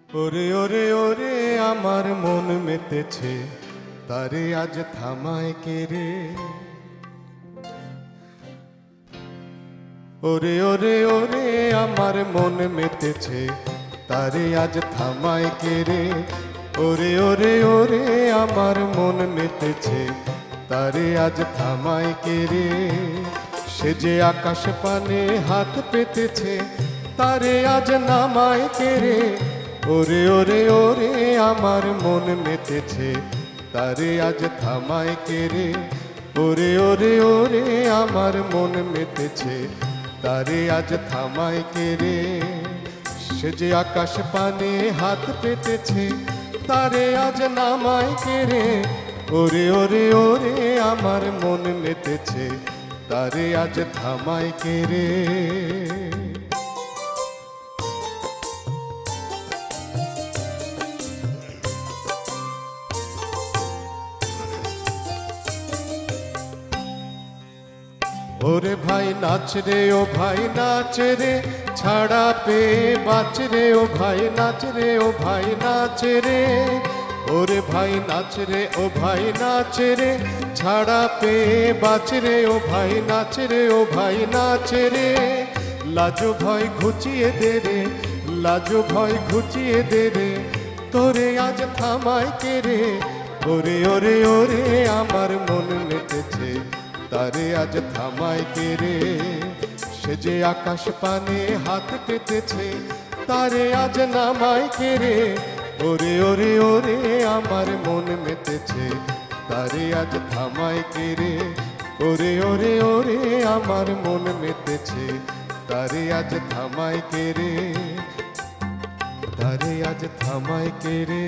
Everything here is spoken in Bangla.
ওরে ওরে ওরে আমার মন মেতেছে, তারে আজ থামায় কে রে। ওরে ওরে ওরে আমার মন মেতেছে, তারে আজ থামায় কে রে। ওরে ওরে ওরে আমার মন মেতেছে, তারে আজ থামায় কে রে। সে যে আকাশ পানে হাত পেতেছে, তারে আজ নামায় কে রে। ওরে ওরে ওরে আমার মন মেতেছে, তারে আজ থামায় কে রে। ওরে ওরে ওরে আমার মন মেতেছে, তারে আজ থামায় কে রে। সে যে আকাশ পানে হাত পেতেছে, তারে আজ নামায় কে রে। ওরে ওরে ওরে আমার মন মেতেছে, তারে আজ থামায় কে রে। ওরে ভাই নাচ রে ও ভাই নাচ রে, ছাড়া পেয়ে বাঁচ রে ও ভাই নাচ রে ও ভাই নাচ রে। ওরে ভাই নাচ রে ও ভাই নাচ রে, ছাড়া পেয়ে বাঁচ রে ও ভাই নাচ রে ও ভাই নাচ রে। লাজো ভয় ঘুচিয়ে দে রে, লাজো ভয় ঘুচিয়ে দে রে, তোরে আজ থামায় কে রে। ওরে ওরে ওরে আমার মন মেতেছে, তারে আজ থামায় কে রে। সে যে আকাশ পানে হাত পেতেছে, তারে আজ নামায় কে রে। ওরে ওরে ওরে আমার মন মেতেছে, তারে আজ থামায় কে রে। ওরে ওরে ওরে আমার মন মেতেছে, তারে আজ থামায় কে রে। তারে আজ থামায় কে রে।